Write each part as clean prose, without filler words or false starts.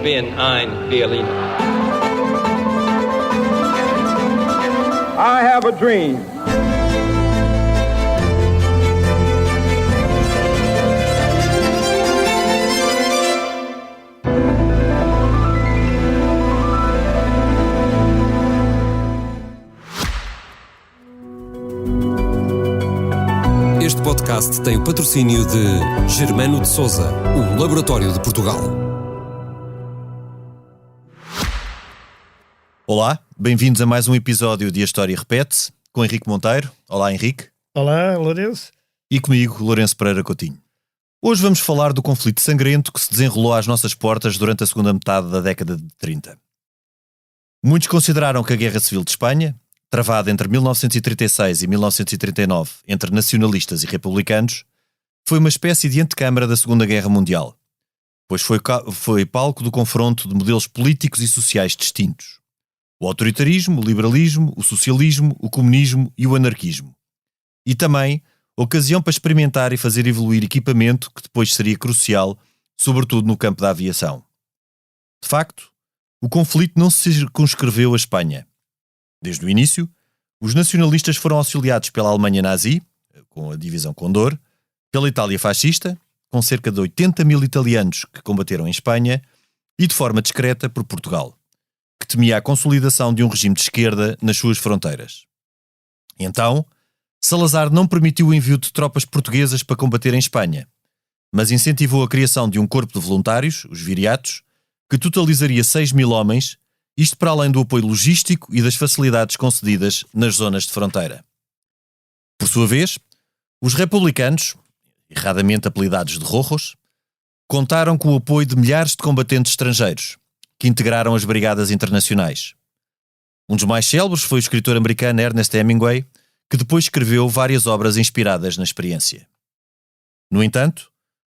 bin ein Berliner. I have a dream. Este podcast tem o patrocínio de Germano de Sousa, o Laboratório de Portugal. Olá, bem-vindos a mais um episódio de A História Repete-se, com Henrique Monteiro. Olá, Henrique. Olá, Lourenço. E comigo, Lourenço Pereira Coutinho. Hoje vamos falar do conflito sangrento que se desenrolou às nossas portas durante a segunda metade da década de 30. Muitos consideraram que a Guerra Civil de Espanha, travada entre 1936 e 1939 entre nacionalistas e republicanos, foi uma espécie de antecâmara da Segunda Guerra Mundial, pois foi palco do confronto de modelos políticos e sociais distintos. O autoritarismo, o liberalismo, o socialismo, o comunismo e o anarquismo. E também ocasião para experimentar e fazer evoluir equipamento que depois seria crucial, sobretudo no campo da aviação. De facto, o conflito não se circunscreveu à Espanha. Desde o início, os nacionalistas foram auxiliados pela Alemanha nazi, com a divisão Condor, pela Itália fascista, com cerca de 80 mil italianos que combateram em Espanha, e de forma discreta por Portugal, que temia a consolidação de um regime de esquerda nas suas fronteiras. Então, Salazar não permitiu o envio de tropas portuguesas para combater em Espanha, mas incentivou a criação de um corpo de voluntários, os viriatos, que totalizaria 6 mil homens, isto para além do apoio logístico e das facilidades concedidas nas zonas de fronteira. Por sua vez, os republicanos, erradamente apelidados de rojos, contaram com o apoio de milhares de combatentes estrangeiros, que integraram as brigadas internacionais. Um dos mais célebres foi o escritor americano Ernest Hemingway, que depois escreveu várias obras inspiradas na experiência. No entanto,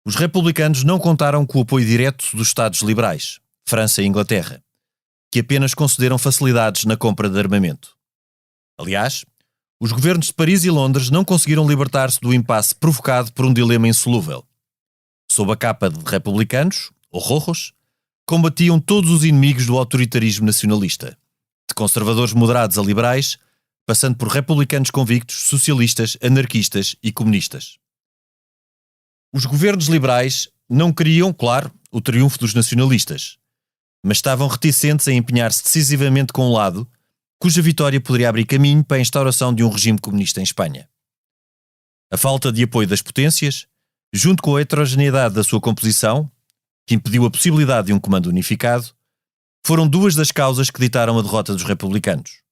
os republicanos não contaram com o apoio direto dos Estados liberais, França e Inglaterra, que apenas concederam facilidades na compra de armamento. Aliás, os governos de Paris e Londres não conseguiram libertar-se do impasse provocado por um dilema insolúvel. Sob a capa de republicanos, ou rojos, combatiam todos os inimigos do autoritarismo nacionalista, de conservadores moderados a liberais, passando por republicanos convictos, socialistas, anarquistas e comunistas. Os governos liberais não queriam, claro, o triunfo dos nacionalistas, mas estavam reticentes a empenhar-se decisivamente com um lado, cuja vitória poderia abrir caminho para a instauração de um regime comunista em Espanha. A falta de apoio das potências, junto com a heterogeneidade da sua composição, que impediu a possibilidade de um comando unificado, foram duas das causas que ditaram a derrota dos republicanos.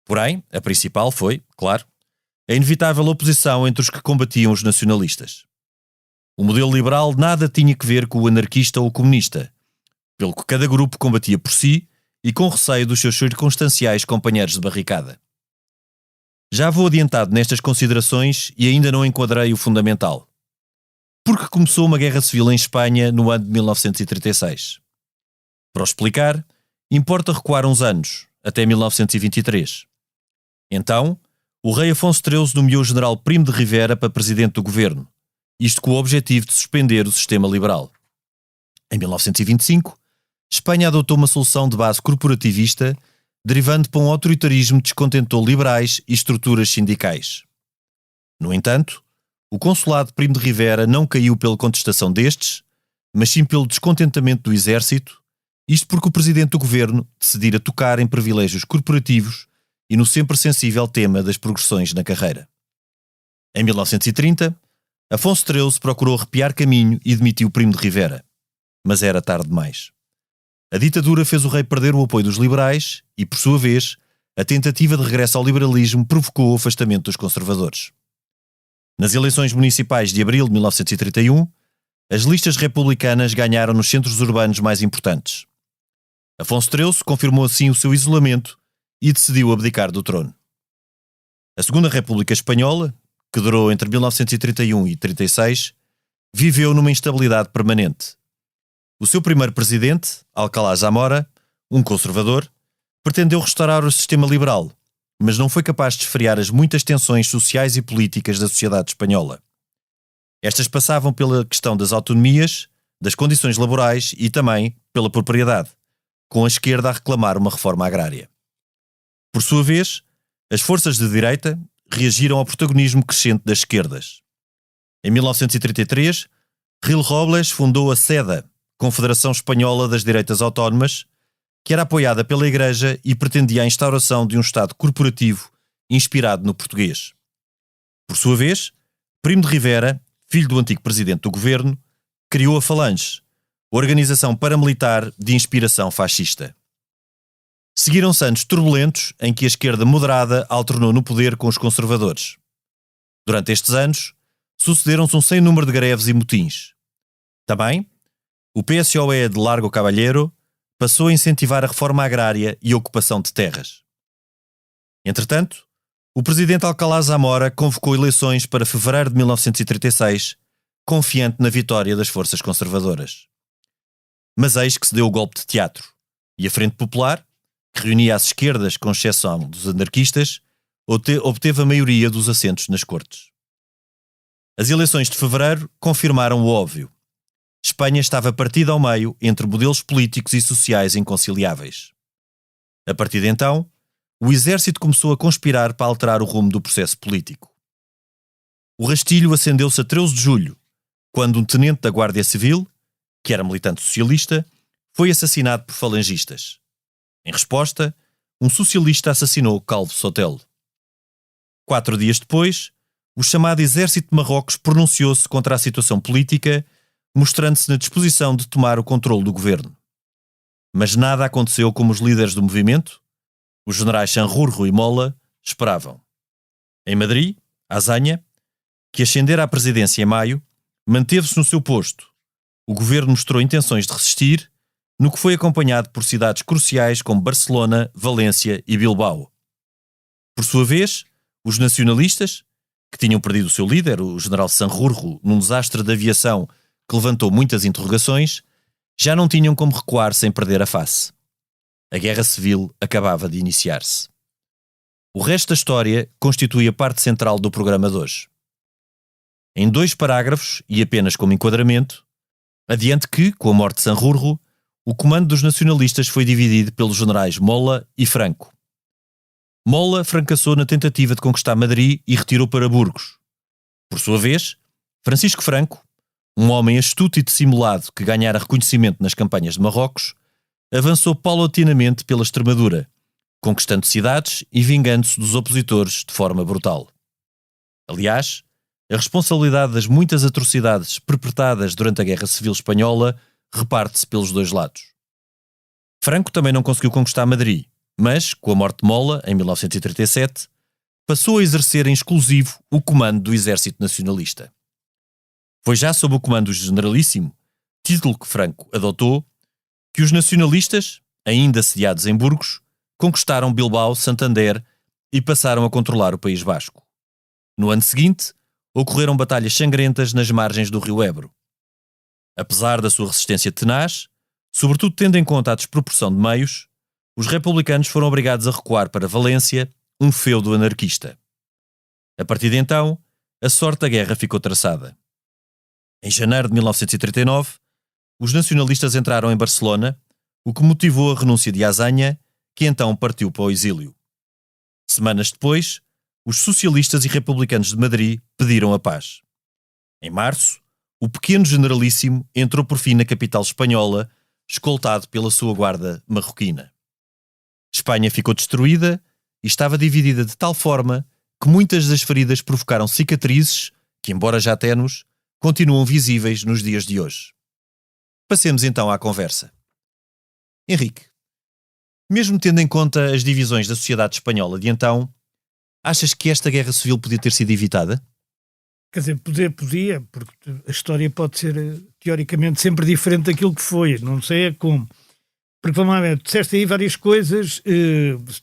Porém, a principal foi, claro, a inevitável oposição entre os que combatiam os nacionalistas. O modelo liberal nada tinha que ver com o anarquista ou o comunista, pelo que cada grupo combatia por si e com receio dos seus circunstanciais companheiros de barricada. Já vou adiantado nestas considerações e ainda não enquadrei o fundamental. Porque começou uma guerra civil em Espanha no ano de 1936. Para o explicar, importa recuar uns anos, até 1923. Então, o rei Afonso XIII nomeou o general Primo de Rivera para presidente do governo, isto com o objetivo de suspender o sistema liberal. Em 1925, Espanha adotou uma solução de base corporativista, derivando para um autoritarismo que descontentou liberais e estruturas sindicais. No entanto, o consulado de Primo de Rivera não caiu pela contestação destes, mas sim pelo descontentamento do exército, isto porque o presidente do governo decidira tocar em privilégios corporativos e no sempre sensível tema das progressões na carreira. Em 1930, Afonso XIII procurou arrepiar caminho e demitiu Primo de Rivera, mas era tarde demais. A ditadura fez o rei perder o apoio dos liberais e, por sua vez, a tentativa de regresso ao liberalismo provocou o afastamento dos conservadores. Nas eleições municipais de abril de 1931, as listas republicanas ganharam nos centros urbanos mais importantes. Afonso XIII confirmou assim o seu isolamento e decidiu abdicar do trono. A Segunda República Espanhola, que durou entre 1931 e 1936, viveu numa instabilidade permanente. O seu primeiro presidente, Alcalá Zamora, um conservador, pretendeu restaurar o sistema liberal, mas não foi capaz de esfriar as muitas tensões sociais e políticas da sociedade espanhola. Estas passavam pela questão das autonomias, das condições laborais e também pela propriedade, com a esquerda a reclamar uma reforma agrária. Por sua vez, as forças de direita reagiram ao protagonismo crescente das esquerdas. Em 1933, Gil Robles fundou a CEDA, Confederação Espanhola das Direitas Autónomas, que era apoiada pela Igreja e pretendia a instauração de um Estado corporativo inspirado no português. Por sua vez, Primo de Rivera, filho do antigo presidente do governo, criou a Falange, organização paramilitar de inspiração fascista. Seguiram-se anos turbulentos em que a esquerda moderada alternou no poder com os conservadores. Durante estes anos, sucederam-se um sem número de greves e motins. Também, o PSOE de Largo Caballero passou a incentivar a reforma agrária e a ocupação de terras. Entretanto, o presidente Alcalá Zamora convocou eleições para fevereiro de 1936, confiante na vitória das forças conservadoras. Mas eis que se deu o golpe de teatro, e a Frente Popular, que reunia as esquerdas com exceção dos anarquistas, obteve a maioria dos assentos nas Cortes. As eleições de fevereiro confirmaram o óbvio. Espanha estava partida ao meio entre modelos políticos e sociais inconciliáveis. A partir de então, o exército começou a conspirar para alterar o rumo do processo político. O rastilho acendeu-se a 13 de julho, quando um tenente da Guardia Civil, que era militante socialista, foi assassinado por falangistas. Em resposta, um socialista assassinou Calvo Sotelo. 4 dias depois, o chamado Exército de Marrocos pronunciou-se contra a situação política, mostrando-se na disposição de tomar o controle do governo. Mas nada aconteceu como os líderes do movimento, os generais Sanjurjo e Mola, esperavam. Em Madrid, Azaña, que ascendera à presidência em maio, manteve-se no seu posto. O governo mostrou intenções de resistir, no que foi acompanhado por cidades cruciais como Barcelona, Valência e Bilbao. Por sua vez, os nacionalistas, que tinham perdido o seu líder, o general Sanjurjo, num desastre de aviação que levantou muitas interrogações, já não tinham como recuar sem perder a face. A Guerra Civil acabava de iniciar-se. O resto da história constitui a parte central do programa de hoje. Em 2 parágrafos, e apenas como enquadramento, adiante que, com a morte de Sanjurjo, o comando dos nacionalistas foi dividido pelos generais Mola e Franco. Mola fracassou na tentativa de conquistar Madrid e retirou para Burgos. Por sua vez, Francisco Franco, um homem astuto e dissimulado que ganhara reconhecimento nas campanhas de Marrocos, avançou paulatinamente pela Extremadura, conquistando cidades e vingando-se dos opositores de forma brutal. Aliás, a responsabilidade das muitas atrocidades perpetradas durante a Guerra Civil Espanhola reparte-se pelos 2 lados. Franco também não conseguiu conquistar Madrid, mas, com a morte de Mola, em 1937, passou a exercer em exclusivo o comando do Exército Nacionalista. Foi já sob o comando do Generalíssimo, título que Franco adotou, que os nacionalistas, ainda sediados em Burgos, conquistaram Bilbao, Santander e passaram a controlar o País Basco. No ano seguinte, ocorreram batalhas sangrentas nas margens do rio Ebro. Apesar da sua resistência tenaz, sobretudo tendo em conta a desproporção de meios, os republicanos foram obrigados a recuar para Valência, um feudo anarquista. A partir de então, a sorte da guerra ficou traçada. Em janeiro de 1939, os nacionalistas entraram em Barcelona, o que motivou a renúncia de Azaña, que então partiu para o exílio. Semanas depois, os socialistas e republicanos de Madrid pediram a paz. Em março, o pequeno Generalíssimo entrou por fim na capital espanhola, escoltado pela sua guarda marroquina. Espanha ficou destruída e estava dividida de tal forma que muitas das feridas provocaram cicatrizes que, embora já ténues, continuam visíveis nos dias de hoje. Passemos então à conversa. Henrique, mesmo tendo em conta as divisões da sociedade espanhola de então, achas que esta guerra civil podia ter sido evitada? Quer dizer, podia, porque a história pode ser, teoricamente, sempre diferente daquilo que foi. Não sei como. Porque, vamos lá ver, disseste aí várias coisas,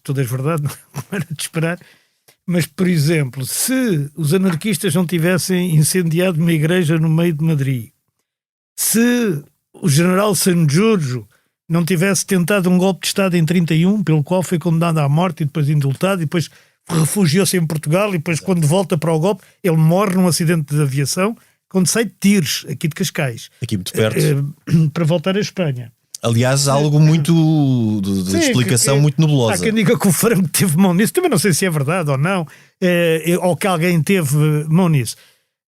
todas verdade, não era de esperar, mas, por exemplo, se os anarquistas não tivessem incendiado uma igreja no meio de Madrid, se o general Sanjurjo não tivesse tentado um golpe de Estado em 31, pelo qual foi condenado à morte e depois indultado, e depois refugiou-se em Portugal, e depois, quando volta para o golpe, ele morre num acidente de aviação, quando sai de Tires, aqui de Cascais. Aqui muito perto. Para voltar à Espanha. Aliás, algo muito de explicação muito nebulosa. Há quem diga que o Franco teve mão nisso, também não sei se é verdade ou não, ou que alguém teve mão nisso.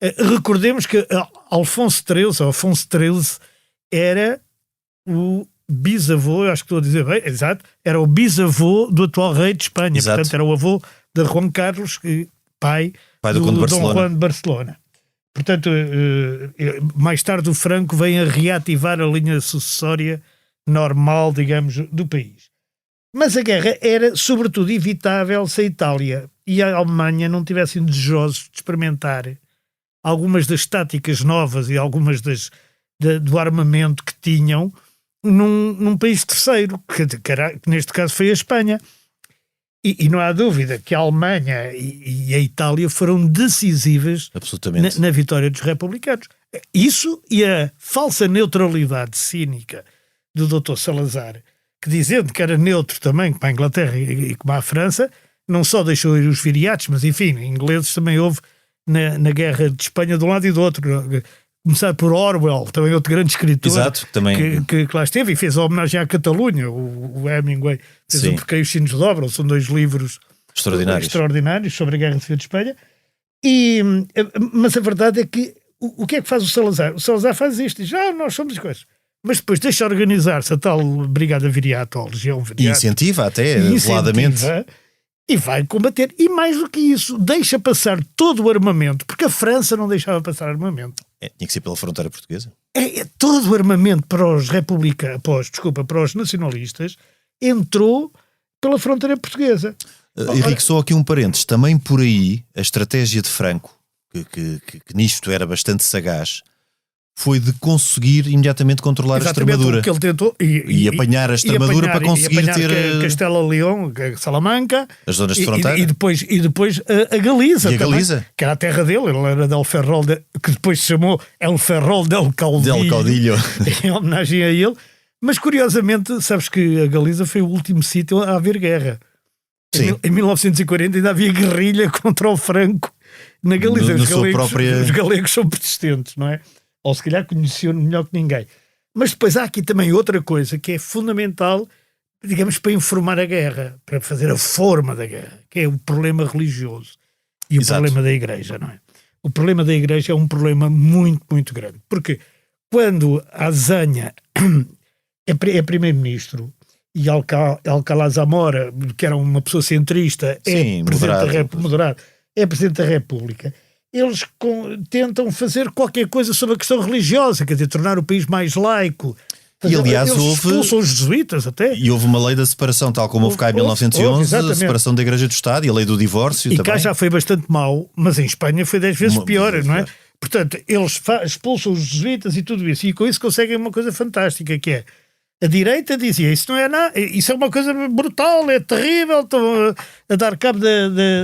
Recordemos que Afonso XIII era o bisavô, eu acho que estou a dizer bem, exato, era o bisavô do atual rei de Espanha, exato. Portanto era o avô de Juan Carlos, pai do Dom Juan de Barcelona. Portanto, mais tarde o Franco vem a reativar a linha sucessória normal, digamos, do país. Mas a guerra era, sobretudo, evitável se a Itália e a Alemanha não tivessem desejosos de experimentar algumas das táticas novas e algumas do armamento que tinham num país terceiro, que neste caso foi a Espanha. E não há dúvida que a Alemanha e a Itália foram decisivas na vitória dos republicanos. Isso e a falsa neutralidade cínica do Dr. Salazar, que dizendo que era neutro também como a Inglaterra e como a França, não só deixou ir os viriatos, mas enfim, ingleses também houve na guerra de Espanha de um lado e do outro. Começar por Orwell, também outro grande escritor. Exato, também. Que lá esteve e fez a homenagem à Catalunha. O Hemingway fez um Porque os Sinos Dobram, são 2 livros extraordinários sobre a Guerra Civil de Espanha. Mas a verdade é que o que é que faz o Salazar? O Salazar faz isto, diz, nós somos as coisas. Mas depois deixa organizar-se a tal Brigada Viriato, ou Legião Viriato. E incentiva até, veladamente. E vai combater. E mais do que isso, deixa passar todo o armamento, porque a França não deixava passar armamento. Tinha que ser pela fronteira portuguesa. Todo o armamento para os para os nacionalistas entrou pela fronteira portuguesa. Henrique, só aqui um parênteses. Também por aí, a estratégia de Franco, que nisto era bastante sagaz, foi de conseguir imediatamente controlar a Extremadura. Que ele tentou, e apanhar a Extremadura para conseguir ter Castela-León, Salamanca, as zonas de fronteira. E depois a Galiza. E a Galiza. Também, que era a terra dele, ele era del Ferrol, que depois se chamou El Ferrol del Caudillo. Em homenagem a ele. Mas curiosamente, sabes que a Galiza foi o último sítio a haver guerra. Em 1940 ainda havia guerrilha contra o Franco na Galiza. Os galegos são persistentes, não é? Ou se calhar conheciam melhor que ninguém. Mas depois há aqui também outra coisa que é fundamental, digamos, para informar a guerra, para fazer a forma da guerra, que é o problema religioso e o problema da Igreja, não é? O problema da Igreja é um problema muito, muito grande. Porque quando a Azanha é primeiro-ministro e Alcalá Zamora, que era uma pessoa centrista, moderado, é presidente da República, eles tentam fazer qualquer coisa sobre a questão religiosa, quer dizer, tornar o país mais laico. E aliás, eles expulsam os jesuítas até. E houve uma lei da separação, tal como houve cá em 1911, a separação da Igreja do Estado e a lei do divórcio e também. Cá já foi bastante mau, mas em Espanha foi 10 vezes pior, não é? Portanto, eles expulsam os jesuítas e tudo isso, e com isso conseguem uma coisa fantástica, que é a direita dizia, isso não é nada, isso é uma coisa brutal, é terrível, estão a dar cabo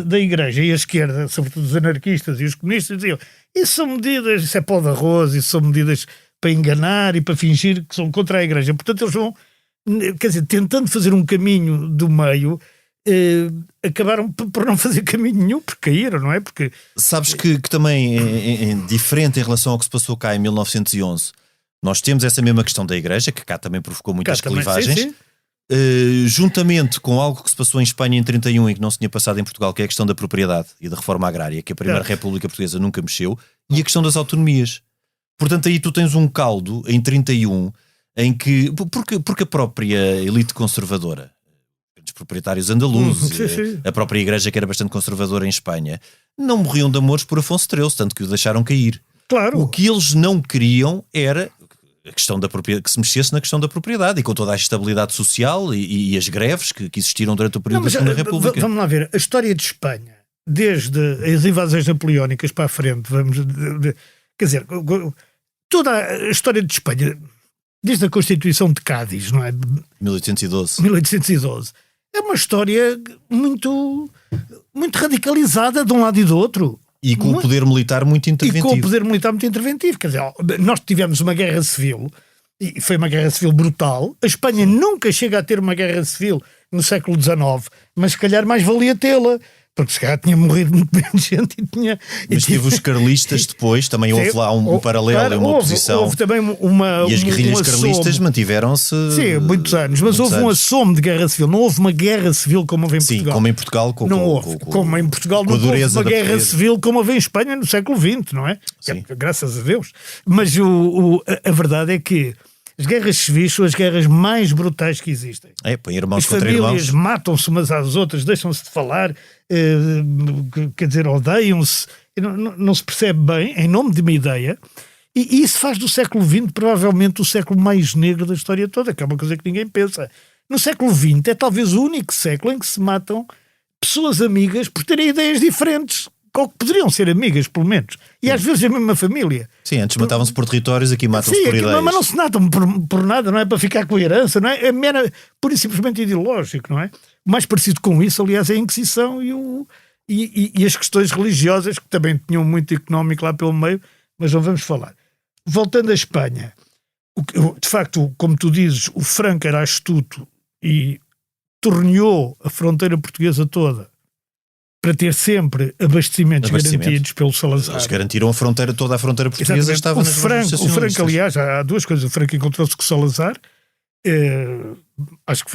da Igreja. E a esquerda, sobretudo os anarquistas e os comunistas, diziam, isso são medidas, isso é pó de arroz, isso são medidas para enganar e para fingir que são contra a Igreja. Portanto, eles vão, quer dizer, tentando fazer um caminho do meio, acabaram por não fazer caminho nenhum, porque caíram, não é? Porque sabes que também é diferente em relação ao que se passou cá em 1911. Nós temos essa mesma questão da Igreja, que cá também provocou muitas clivagens, sim. Juntamente com algo que se passou em Espanha em 31 e que não se tinha passado em Portugal, que é a questão da propriedade e da reforma agrária, que a Primeira República Portuguesa nunca mexeu, e a questão das autonomias. Portanto, aí tu tens um caldo em 31 em que, porque a própria elite conservadora, os proprietários andaluzes, a própria Igreja, que era bastante conservadora em Espanha, não morriam de amores por Afonso XIII, tanto que o deixaram cair. Claro. O que eles não queriam era a questão da propriedade, que se mexesse na questão da propriedade, e com toda a estabilidade social e as greves que existiram durante o período da Segunda República. Vamos lá ver, a história de Espanha, desde as invasões napoleónicas para a frente, quer dizer, toda a história de Espanha, desde a Constituição de Cádiz, não é? 1812. É uma história muito, muito radicalizada de um lado e do outro. E com o poder militar muito interventivo. Quer dizer, nós tivemos uma guerra civil, e foi uma guerra civil brutal. A Espanha nunca chega a ter uma guerra civil no século XIX, mas se calhar mais valia tê-la, Porque se calhar tinha morrido muito menos gente e tinha... Mas teve os carlistas depois, também houve lá um paralelo e uma oposição. Houve também uma... E as guerrilhas carlistas mantiveram-se... Sim, muitos anos. Mas houve um assomo de guerra civil. Não houve uma guerra civil como houve em Portugal. Sim, como em Portugal. Não houve. Como em Portugal não houve uma guerra civil como houve em Espanha no século XX, não é? Sim. Graças a Deus. Mas a verdade é que as guerras civis são as guerras mais brutais que existem. Põe irmãos as contra irmãos. As famílias matam-se umas às outras, deixam-se de falar, quer dizer, odeiam-se, não se percebe bem, em nome de uma ideia, e isso faz do século XX provavelmente o século mais negro da história toda, que é uma coisa que ninguém pensa. No século XX é talvez o único século em que se matam pessoas amigas por terem ideias diferentes, ou que poderiam ser amigas, pelo menos. E às vezes a mesma família. Sim, antes matavam-se por territórios, aqui matam-se por ideias. Mas não se matam por nada, não é para ficar com a herança, não é? É pura e simplesmente ideológico, não é? O mais parecido com isso, aliás, é a Inquisição e as questões religiosas, que também tinham muito económico lá pelo meio, mas não vamos falar. Voltando à Espanha, de facto, como tu dizes, o Franco era astuto e torneou a fronteira portuguesa toda para ter sempre abastecimentos garantidos pelo Salazar. Eles garantiram a fronteira, toda a fronteira portuguesa. Estava o Franco, aliás, há duas coisas. O Franco encontrou-se com o Salazar. Acho que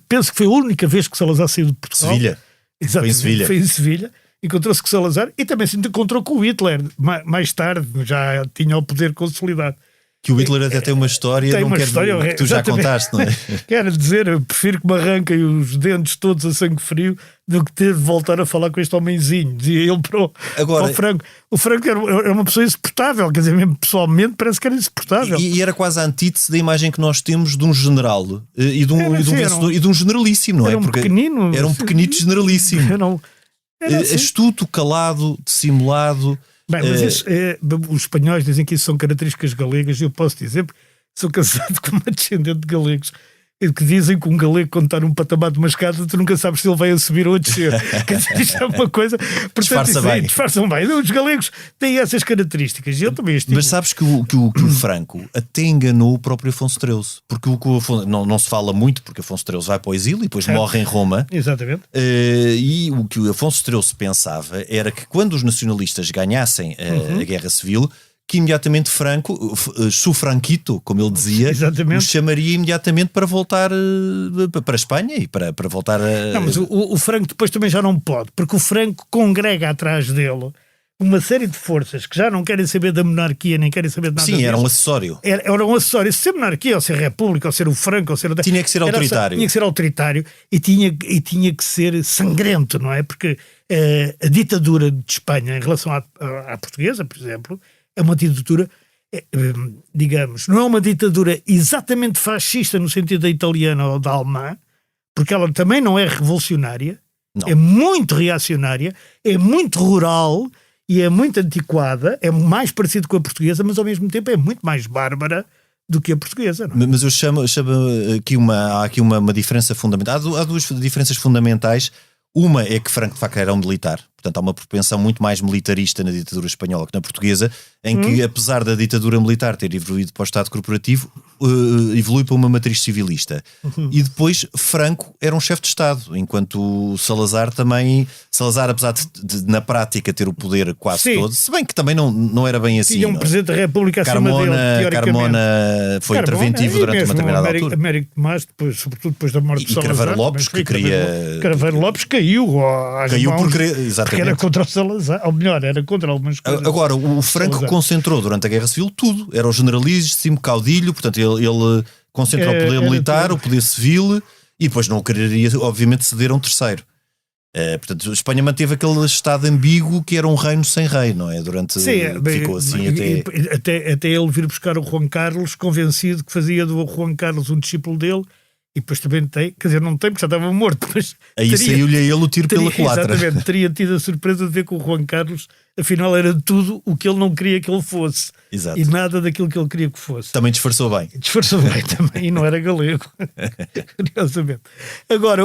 penso que foi a única vez que o Salazar saiu de Portugal. Sevilha. Exatamente, foi em Sevilha. Encontrou-se com o Salazar e também se encontrou com o Hitler. Mais tarde, já tinha o poder consolidado. Que o Hitler até tem uma história, tem não uma quer história, que tu já contaste, não é? Quero dizer, eu prefiro que me arranquem os dentes todos a sangue frio do que ter de voltar a falar com este homenzinho, dizia ele para o Franco. O Franco era uma pessoa insuportável, quer dizer, mesmo pessoalmente parece que era insuportável. E era quase a antítese da imagem que nós temos de um general e de um vencedor e de um generalíssimo, não é? Era um pequenino. Era um pequenito generalíssimo. Era assim. Astuto, calado, dissimulado. Bem, mas os espanhóis dizem que isso são características galegas, e eu posso dizer, porque sou casado com uma descendente de galegos, que dizem que um galego, quando está num patamar de uma escada, tu nunca sabes se ele vai a subir ou a descer. Quer dizer, isto é uma coisa... Portanto, disfarçam bem. Os galegos têm essas características, e eu também Mas sabes que o Franco até enganou o próprio Afonso XIII, porque não se fala muito, porque Afonso XIII vai para o exílio e depois morre em Roma. Exatamente. E o que o Afonso XIII pensava era que quando os nacionalistas ganhassem a Guerra Civil, que imediatamente Franco, su Franquito, como ele dizia, os chamaria imediatamente para voltar para a Espanha e para voltar a... Não, mas o Franco depois também já não pode, porque o Franco congrega atrás dele uma série de forças que já não querem saber da monarquia, nem querem saber de nada. Sim, era um acessório. Era um acessório. Se ser monarquia, ou ser república, ou ser o Franco, ou ser... Tinha que ser autoritário. Tinha que ser autoritário e tinha que ser sangrento, não é? Porque a ditadura de Espanha em relação à portuguesa, por exemplo, é uma ditadura, digamos, não é uma ditadura exatamente fascista no sentido da italiana ou da alemã, porque ela também não é revolucionária, é muito reacionária, é muito rural e é muito antiquada, é mais parecido com a portuguesa, mas ao mesmo tempo é muito mais bárbara do que a portuguesa. Não é? Mas eu chamo aqui há aqui uma diferença fundamental. Há duas diferenças fundamentais. Uma é que Franco de facto era um militar, portanto há uma propensão muito mais militarista na ditadura espanhola que na portuguesa, em que apesar da ditadura militar ter evoluído para o Estado corporativo, evolui para uma matriz civilista. E depois Franco era um chefe de Estado, enquanto Salazar, apesar de na prática ter o poder quase todo, se bem que também não era bem assim. Tinha um Presidente da República acima dele, teoricamente. Carmona foi interventivo durante uma determinada altura. Américo Tomás, sobretudo depois da morte de Salazar. E Craveiro Lopes, que queria... Craveiro Lopes caiu porque era contra o Salazar, ou melhor, era contra algumas coisas. Agora, o Franco Salazar concentrou durante a Guerra Civil tudo, era o generalíssimo caudilho, portanto ele concentrou o poder militar, o poder civil, e depois não quereria obviamente ceder a um terceiro. Portanto, a Espanha manteve aquele estado ambíguo que era um reino sem rei, não é? Ficou assim até ele vir buscar o Juan Carlos, convencido que fazia do Juan Carlos um discípulo dele. E depois também não tem, porque já estava morto. Mas aí saiu-lhe a ele o tiro pela culatra. Exatamente, teria tido a surpresa de ver que o Juan Carlos, afinal, era tudo o que ele não queria que ele fosse. Exato. E nada daquilo que ele queria que fosse. Também disfarçou bem. Disfarçou bem também, e não era galego. Curiosamente. Agora,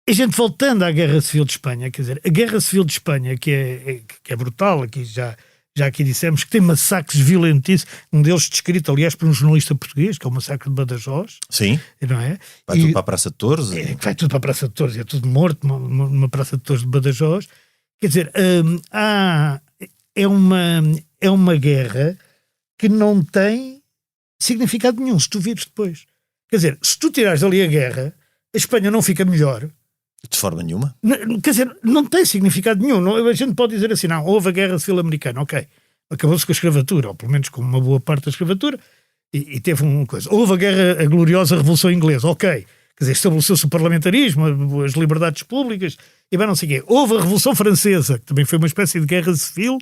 a gente voltando à Guerra Civil de Espanha, quer dizer, a Guerra Civil de Espanha, que é brutal, aqui já já aqui dissemos, que tem massacres violentíssimos, um deles descrito, aliás, por um jornalista português, que é o massacre de Badajoz. Sim. Não é? Vai tudo para a Praça de Torres. Vai tudo para a Praça de Torres, é tudo morto numa Praça de Torres de Badajoz. Quer dizer, é uma guerra que não tem significado nenhum, se tu vires depois. Quer dizer, se tu tirares dali a guerra, a Espanha não fica melhor. De forma nenhuma. Quer dizer, não tem significado nenhum. Não, a gente pode dizer assim, não, houve a Guerra Civil Americana, ok. Acabou-se com a escravatura, ou pelo menos com uma boa parte da escravatura, e teve uma coisa. Houve a gloriosa Revolução Inglesa, ok. Quer dizer, estabeleceu-se o parlamentarismo, as liberdades públicas, e bem não sei o quê. Houve a Revolução Francesa, que também foi uma espécie de guerra civil,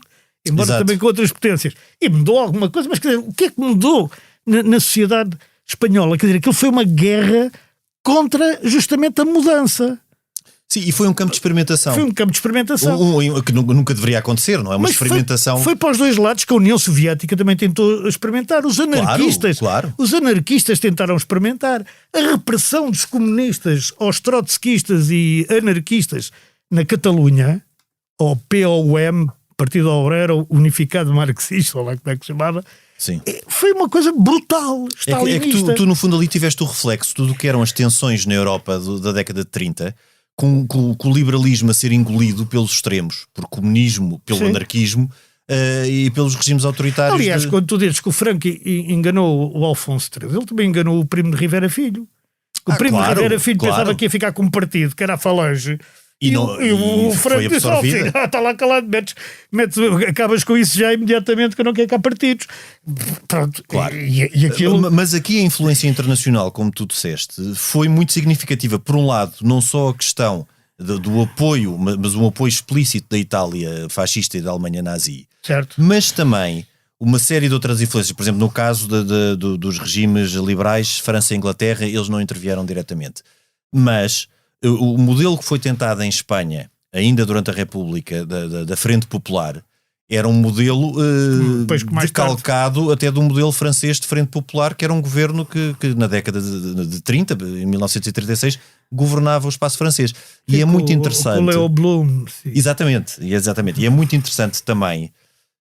embora Exato. também com outras potências. E mudou alguma coisa, mas quer dizer, o que é que mudou na sociedade espanhola? Quer dizer, aquilo foi uma guerra contra justamente a mudança. Sim, e foi um campo de experimentação. Foi um campo de experimentação. Que nunca deveria acontecer, não é? Uma Mas experimentação. Foi para os dois lados que a União Soviética também tentou experimentar. Os anarquistas, Claro. Os anarquistas tentaram experimentar. A repressão dos comunistas aos trotskistas e anarquistas na Catalunha, ou POM, Partido Obrero Unificado Marxista, ou lá como é que se chamava, Sim. foi uma coisa brutal, É que tu, no fundo, ali tiveste o reflexo, tudo o que eram as tensões na Europa da década de 30, com o liberalismo a ser engolido pelos extremos, por comunismo, pelo anarquismo e pelos regimes autoritários. Aliás, quando tu dizes que o Franco enganou o Alfonso XIII, ele também enganou o primo de Rivera Filho. O primo de Rivera Filho pensava que ia ficar com um partido, que era a Falange. E o Franco disse, está lá calado, acabas com isso já imediatamente, que eu não quero cá partidos. Pronto, claro. E aquilo... Mas aqui a influência internacional, como tu disseste, foi muito significativa. Por um lado, não só a questão do apoio, mas um apoio explícito da Itália fascista e da Alemanha nazi, certo. Mas também uma série de outras influências. Por exemplo, no caso dos regimes liberais, França e Inglaterra, eles não intervieram diretamente. Mas o modelo que foi tentado em Espanha, ainda durante a República, da Frente Popular, era um modelo decalcado até do modelo francês de Frente Popular, que era um governo que na década de 30, em 1936, governava o espaço francês. E é muito interessante. O Léo Blum. Sim. Exatamente. E é muito interessante também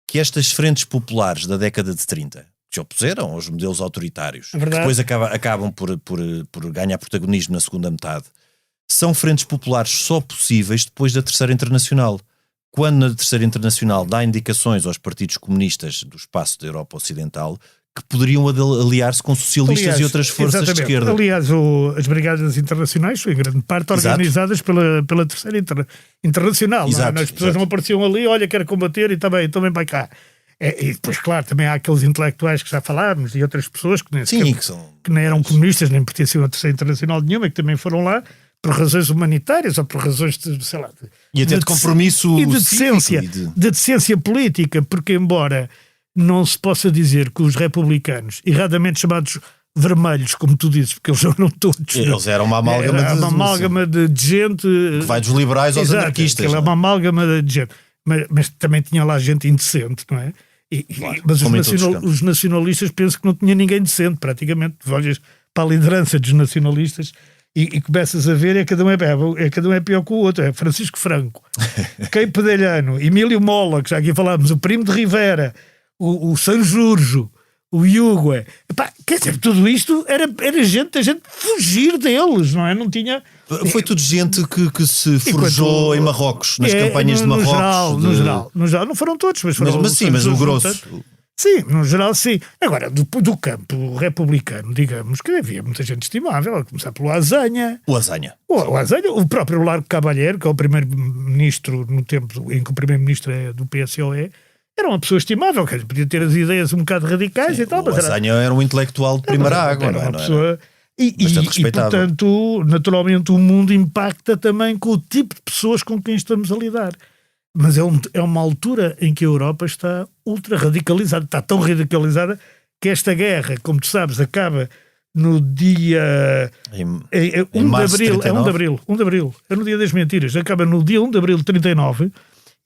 que estas frentes populares da década de 30, que se opuseram aos modelos autoritários, que depois acabam por ganhar protagonismo na segunda metade, são frentes populares só possíveis depois da Terceira Internacional. Quando na Terceira Internacional dá indicações aos partidos comunistas do espaço da Europa Ocidental que poderiam aliar-se com socialistas e outras forças de esquerda. Aliás, as Brigadas Internacionais foi em grande parte organizadas pela Terceira Internacional. Exato, As pessoas não apareciam ali, olha, quero combater e então vem para cá. E depois, claro, também há aqueles intelectuais que já falámos e outras pessoas que nem eram comunistas, nem pertenciam à Terceira Internacional nenhuma, que também foram lá por razões humanitárias ou por razões de, sei lá... E até de compromisso e de decência, de decência política, porque embora não se possa dizer que os republicanos, erradamente chamados vermelhos, como tu dizes, porque eles eram todos... Eles eram uma amálgama de gente... Que vai dos liberais aos anarquistas. Uma amálgama de gente. Mas também tinha lá gente indecente, não é? Claro, mas os nacionalistas penso que não tinha ninguém decente, praticamente. Olhas para a liderança dos nacionalistas e começas a ver, cada um é pior que o outro. É Francisco Franco, Quem Pedelhano, Emílio Mola, que já aqui falámos, o primo de Rivera, o Sanjurjo, o Hugo. Quer dizer, tudo isto era gente fugir deles, não é? Não tinha... Foi tudo gente que se forjou em Marrocos, nas campanhas de Marrocos. No geral, não foram todos, mas foram... Mas o grosso... Sim, no geral sim. Agora, do campo republicano, digamos que havia muita gente estimável, a começar pelo Azanha. O Azanha. O Azanha, o próprio Largo Cabalheiro, que é o primeiro-ministro no tempo em que o primeiro-ministro é do PSOE, era uma pessoa estimável, que podia ter as ideias um bocado radicais e tal. O Azanha era um intelectual de primeira água, não é? Pessoa... E, portanto, naturalmente o mundo impacta também com o tipo de pessoas com quem estamos a lidar. Mas é uma altura em que a Europa está ultra radicalizada, está tão radicalizada que esta guerra, como tu sabes, acaba no dia 1 de Abril, é no dia das mentiras, acaba no dia 1 de Abril de 39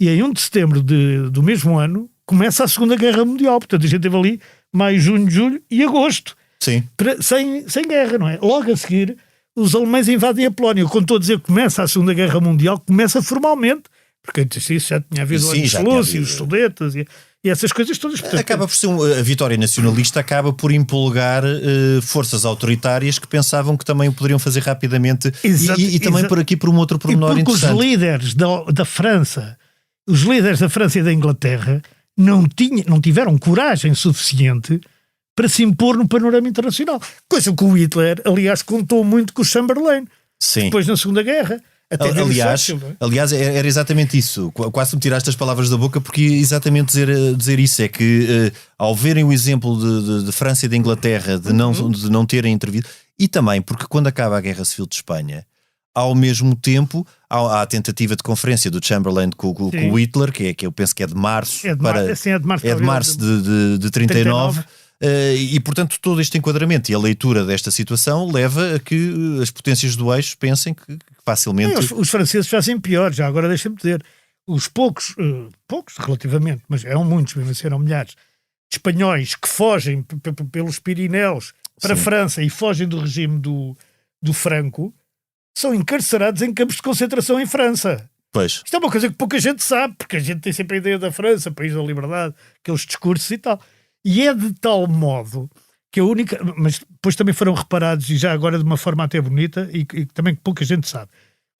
e em 1 de setembro do mesmo ano começa a Segunda Guerra Mundial. Portanto, a gente teve ali maio, junho, julho e agosto. Sim. Sem guerra, não é? Logo a seguir, os alemães invadem a Polónia. Quando estou a dizer que começa a Segunda Guerra Mundial, começa formalmente, porque antes disso já tinha havido os Lúcios, os Sudetas e essas coisas todas. Portanto, acaba por ser a vitória nacionalista acaba por empolgar forças autoritárias que pensavam que também o poderiam fazer rapidamente e também por aqui por um outro pormenor interessante. Os líderes da França, os líderes da França e da Inglaterra não tiveram coragem suficiente para se impor no panorama internacional. Coisa que o Hitler, aliás, contou muito com o Chamberlain. Sim. Depois na Segunda Guerra. Aliás, era exatamente isso. Quase me tiraste as palavras da boca, porque exatamente dizer isso é que ao verem o exemplo de França e de Inglaterra de não terem intervido, e também porque quando acaba a Guerra Civil de Espanha, ao mesmo tempo há a tentativa de conferência do Chamberlain com o Hitler, que eu penso que é de março, é de março de 39. E portanto todo este enquadramento e a leitura desta situação leva a que as potências do eixo pensem que facilmente... Os franceses fazem pior, já agora deixa-me dizer, os poucos relativamente, mas eram muitos, mesmo assim eram milhares, espanhóis que fogem pelos Pirineus para a França e fogem do regime do Franco, são encarcerados em campos de concentração em França. Pois. Isto é uma coisa que pouca gente sabe, porque a gente tem sempre a ideia da França, país da liberdade, aqueles discursos e tal. E é de tal modo que a única... Mas depois também foram reparados, e já agora de uma forma até bonita, e também que pouca gente sabe.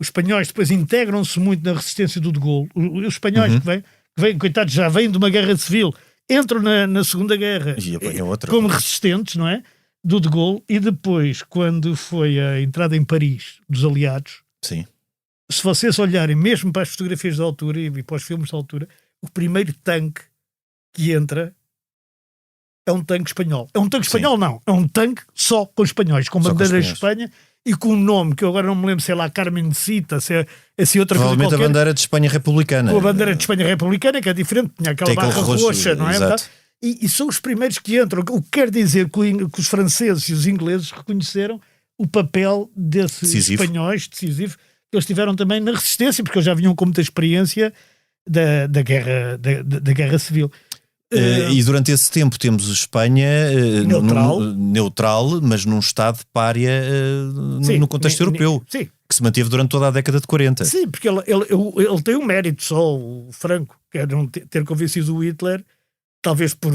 Os espanhóis depois integram-se muito na resistência do De Gaulle. Os espanhóis que vêm, coitados, já vêm de uma guerra civil, entram na Segunda Guerra como resistentes, não é? Do De Gaulle, e depois, quando foi a entrada em Paris dos aliados, sim. Se vocês olharem mesmo para as fotografias da altura e para os filmes da altura, o primeiro tanque que entra é um tanque espanhol. É um tanque espanhol, não. É um tanque só com espanhóis, com bandeira de Espanha e com um nome que eu agora não me lembro se é lá Carmen Cita, se é assim outra coisa qualquer. Provavelmente a bandeira de Espanha republicana. Com a bandeira de Espanha republicana, que é diferente, tinha aquela barra roxa, não é? E são os primeiros que entram. O que quer dizer que os franceses e os ingleses reconheceram o papel desses espanhóis decisivo que eles tiveram também na resistência, porque eles já vinham com muita experiência da guerra civil. E durante esse tempo temos Espanha neutral, mas num estado pária no contexto europeu, sim. Que se manteve durante toda a década de 40. Sim, porque ele tem um mérito só, o Franco, que é não ter convencido o Hitler, talvez por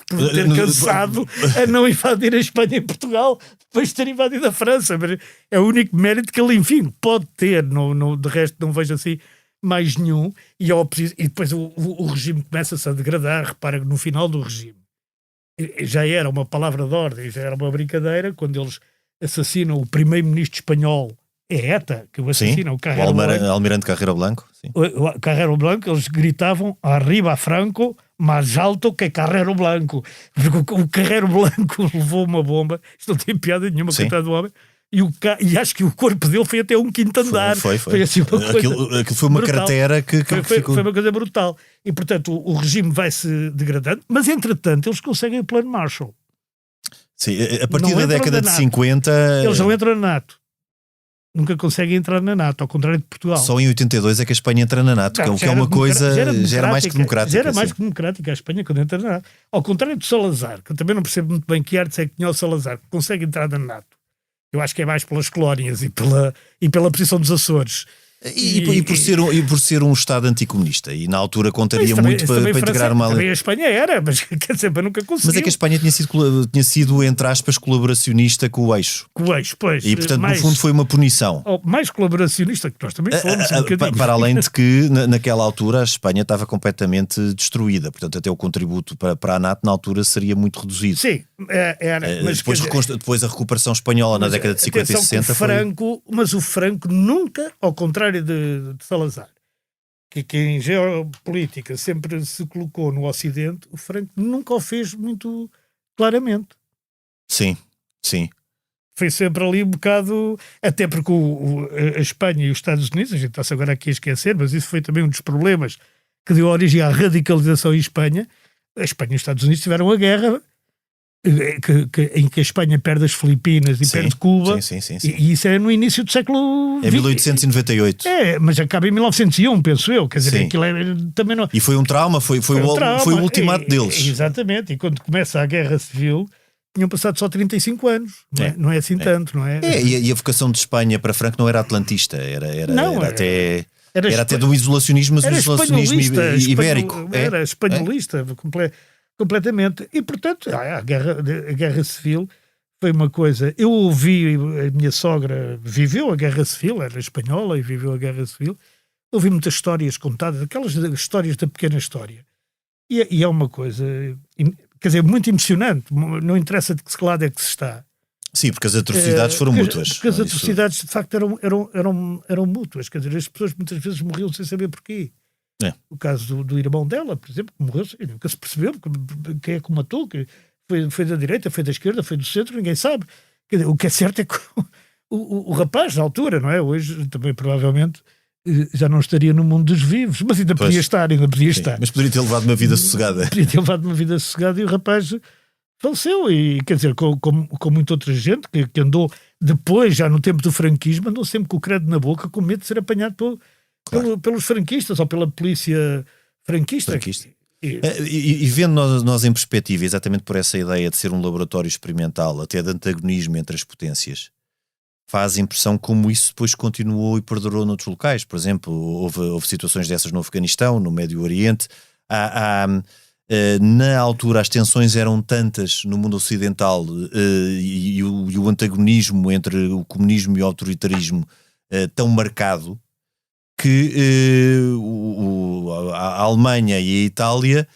ter cansado a não invadir a Espanha e Portugal depois de ter invadido a França. Mas é o único mérito que ele, enfim, pode ter. De resto não vejo assim mais nenhum, e depois o regime começa-se a degradar. Repara que no final do regime já era uma palavra de ordem, já era uma brincadeira, quando eles assassinam o primeiro-ministro espanhol, é ETA que o assassina, o Almirante Carrero Blanco. Sim. O Carrero Blanco, eles gritavam arriba Franco, mais alto que Carrero Blanco, porque o Carrero Blanco levou uma bomba, isto não tem piada nenhuma, coitado do homem, e acho que o corpo dele foi até um quinto andar. Foi assim uma coisa aquilo foi uma brutal. Cratera que ficou... Foi uma coisa brutal. E portanto o regime vai-se degradando, mas entretanto eles conseguem o plano Marshall. Sim, a partir da década de 50... Eles não entram na NATO. Nunca conseguem entrar na NATO, ao contrário de Portugal. Só em 82 é que a Espanha entra na NATO, que é uma coisa... Já era mais que democrática. Já era mais que democrática a Espanha quando entra na NATO. Ao contrário de Salazar, que eu também não percebo muito bem que artes é que tinha o Salazar, que consegue entrar na NATO. Eu acho que é mais pelas colónias e pela posição dos Açores. E por ser um Estado anticomunista. E na altura contaria muito para integrar uma... Também a Espanha era, mas quer dizer, mas nunca conseguiu. Mas é que a Espanha tinha sido, entre aspas, colaboracionista com o eixo. Com o eixo, pois. E portanto, no fundo, foi uma punição. Mais colaboracionista, que nós também fomos um bocadinho. Para além de que, naquela altura, a Espanha estava completamente destruída. Portanto, até o contributo para a NATO, na altura, seria muito reduzido. Sim, era. Mas depois a recuperação espanhola na década de 50 e 60 Mas o Franco nunca, ao contrário de Salazar, que em geopolítica sempre se colocou no Ocidente, o Franco nunca o fez muito claramente. Sim. Foi sempre ali um bocado, até porque a Espanha e os Estados Unidos, a gente está-se agora aqui a esquecer, mas isso foi também um dos problemas que deu origem à radicalização em Espanha. A Espanha e os Estados Unidos tiveram a guerra em que a Espanha perde as Filipinas e perde Cuba. Sim. E isso é no início do século XX. É 1898. Mas acaba em 1901, penso eu. Quer dizer, aquilo também não... E foi um trauma, foi o ultimato deles. Exatamente. E quando começa a Guerra Civil, tinham passado só 35 anos. Não é assim tanto, não é? E a vocação de Espanha para Franco não era atlantista, era até... Era até do isolacionismo, mas era do isolacionismo ibérico. Era espanholista, completamente. E, portanto, a guerra civil foi uma coisa... Eu ouvi, a minha sogra viveu a guerra civil, era espanhola e viveu a guerra civil. Ouvi muitas histórias contadas, aquelas histórias da pequena história. E é uma coisa, quer dizer, muito emocionante. Não interessa de que lado é que se está. Sim, porque as atrocidades foram mútuas. Porque as atrocidades, de facto, eram mútuas. Quer dizer, as pessoas muitas vezes morriam sem saber porquê. O caso do irmão dela, por exemplo, que morreu, nunca se percebeu quem é que o matou, que foi da direita, foi da esquerda, foi do centro, ninguém sabe. Quer dizer, o que é certo é que o rapaz, na altura, não é? Hoje, também, provavelmente, já não estaria no mundo dos vivos, mas ainda podia estar. Mas poderia ter levado uma vida sossegada. Poderia ter levado uma vida sossegada e o rapaz faleceu. E, quer dizer, com muita outra gente que andou depois, já no tempo do franquismo, andou sempre com o credo na boca, com medo de ser apanhado pelos franquistas ou pela polícia franquista. E vendo nós em perspectiva, exatamente por essa ideia de ser um laboratório experimental, até de antagonismo entre as potências, faz impressão como isso depois continuou e perdurou noutros locais. Por exemplo, houve situações dessas no Afeganistão, no Médio Oriente. Na altura as tensões eram tantas no mundo ocidental e o antagonismo entre o comunismo e o autoritarismo tão marcado que a Alemanha e a Itália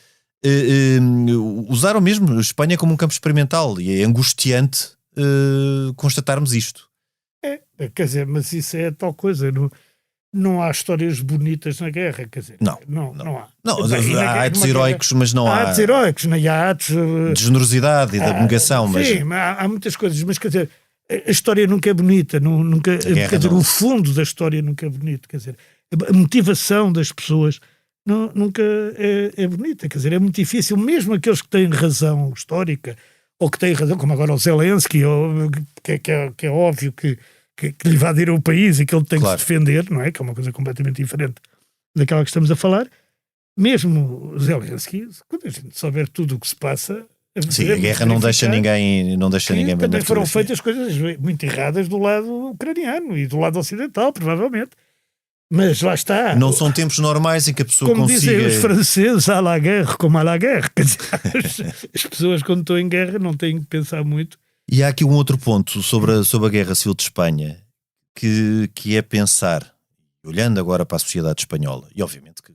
usaram mesmo a Espanha como um campo experimental, e é angustiante constatarmos isto. Quer dizer, mas isso é tal coisa, não há histórias bonitas na guerra, quer dizer, não há. Há atos heroicos, mas não há... Há atos heroicos, não há atos... de generosidade e de abnegação, mas... Sim, há muitas coisas, mas quer dizer, a história nunca é bonita, quer dizer, o fundo da história nunca é bonito, quer dizer, a motivação das pessoas nunca é bonita, quer dizer, é muito difícil, mesmo aqueles que têm razão histórica, ou que têm razão, como agora o Zelensky, que é óbvio que lhe invadiram o país e que ele tem que se defender, não é? Que é uma coisa completamente diferente daquela que estamos a falar. Mesmo o Zelensky, quando a gente souber tudo o que se passa... Sim, a guerra não deixa ninguém bem. Também foram feitas coisas muito erradas do lado ucraniano e do lado ocidental, provavelmente. Mas lá está. Não são tempos normais em que a pessoa como consiga... Como dizem os franceses, à la guerre, como à la guerre. Quer dizer, as pessoas quando estão em guerra não têm que pensar muito. E há aqui um outro ponto sobre a Guerra Civil de Espanha que é pensar, olhando agora para a sociedade espanhola, e obviamente que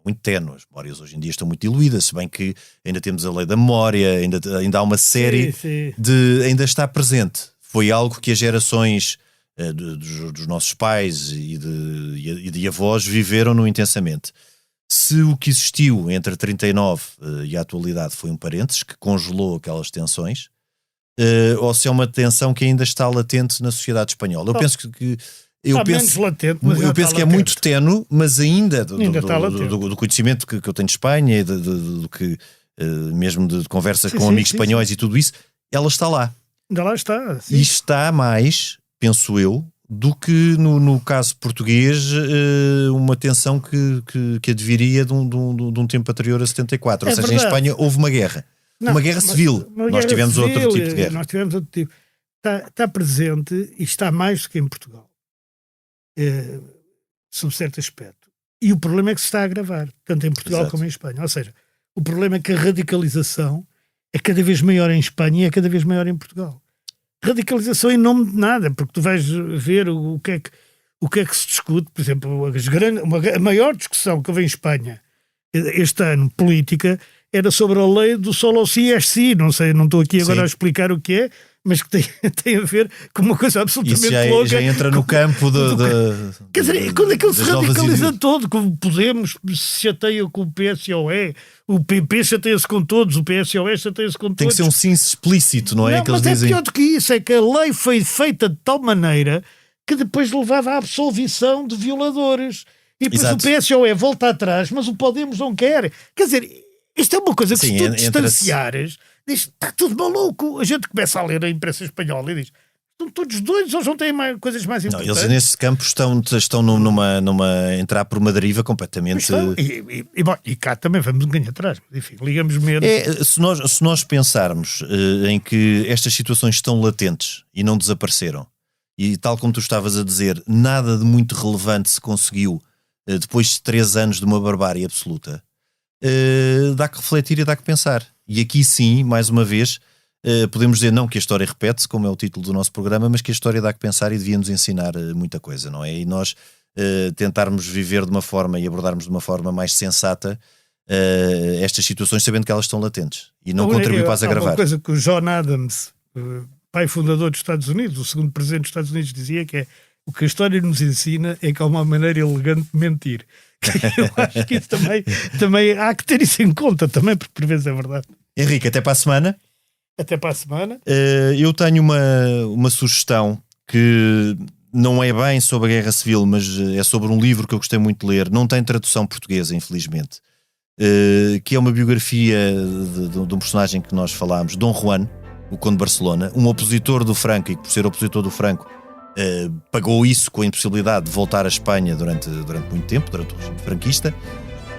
muito ténue, as memórias hoje em dia estão muito diluídas, se bem que ainda temos a lei da memória, ainda há uma série ainda está presente. Foi algo que as gerações dos nossos pais e de avós viveram intensamente. Se o que existiu entre 39 e a atualidade foi um parênteses que congelou aquelas tensões, ou se é uma tensão que ainda está latente na sociedade espanhola. Eu penso que é muito ténue, mas ainda do conhecimento que eu tenho de Espanha e do que mesmo de conversa com amigos espanhóis e tudo isso, ela está lá. Ainda lá está. E está mais, penso eu, do que no caso português, uma tensão que adviria de um tempo anterior a 74. Ou seja, verdade. Em Espanha houve uma guerra. Uma guerra civil. Nós tivemos outro tipo de guerra. Nós tivemos outro tipo. Está presente e está mais do que em Portugal. Sob certo aspecto. E o problema é que se está a agravar, tanto em Portugal como em Espanha. Ou seja, o problema é que a radicalização é cada vez maior em Espanha e é cada vez maior em Portugal. Radicalização em nome de nada, porque tu vais ver o que é que se discute. Por exemplo, a maior discussão que houve em Espanha este ano, política, era sobre a lei do solo sí es sí. Não sei, não estou aqui agora a explicar o que é, mas que tem a ver com uma coisa absolutamente louca. Já entra no campo quer dizer, quando é que ele se radicaliza todo? Como o Podemos se chateia com o PSOE, o PP chateia-se com todos, o PSOE chateia-se com todos. Tem que ser um sim explícito, não é? Que eles dizem... é pior do que isso, é que a lei foi feita de tal maneira que depois levava à absolvição de violadores. E depois o PSOE volta atrás, mas o Podemos não quer. Quer dizer, isto é uma coisa que se tu distanciares... Diz, está tudo maluco. A gente começa a ler a imprensa espanhola e diz, estão todos doidos ou não têm coisas mais importantes? Não, eles nesse campo estão numa entrar por uma deriva completamente... E cá também vamos um ganho atrás. Enfim, ligamos menos. Se nós pensarmos em que estas situações estão latentes e não desapareceram, e tal como tu estavas a dizer, nada de muito relevante se conseguiu depois de 3 anos de uma barbárie absoluta, dá que refletir e dá que pensar. E aqui sim, mais uma vez, podemos dizer não que a história repete-se, como é o título do nosso programa, mas que a história dá que pensar e devia nos ensinar muita coisa, não é? E nós tentarmos viver de uma forma e abordarmos de uma forma mais sensata estas situações, sabendo que elas estão latentes e não contribuir para as agravar. Há uma coisa que o John Adams, pai fundador dos Estados Unidos, o segundo presidente dos Estados Unidos, dizia, que é: o que a história nos ensina é que há uma maneira elegante de mentir. Eu acho que isso também há que ter isso em conta também, porque por vezes é verdade. Henrique, até para a semana. Até para a semana. Eu tenho uma sugestão que não é bem sobre a Guerra Civil, mas é sobre um livro que eu gostei muito de ler. Não tem tradução portuguesa, infelizmente. Que é uma biografia de um personagem que nós falámos, Dom Juan, o Conde de Barcelona, um opositor do Franco, e que por ser opositor do Franco pagou isso com a impossibilidade de voltar à Espanha durante muito tempo, durante o regime franquista.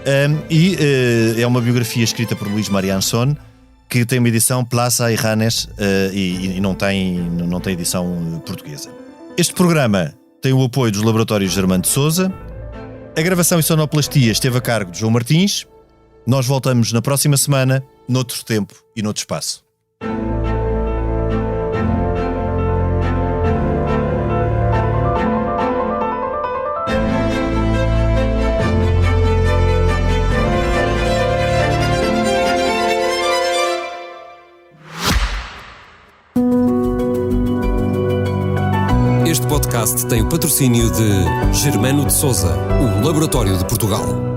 É uma biografia escrita por Luís Marianson, que tem uma edição Plaça e Ranes e não tem edição portuguesa. Este programa tem o apoio dos laboratórios Germano de Souza. A gravação e sonoplastia esteve a cargo de João Martins. Nós voltamos na próxima semana, noutro tempo e noutro espaço. Este podcast tem o patrocínio de Germano de Souza, o Laboratório de Portugal.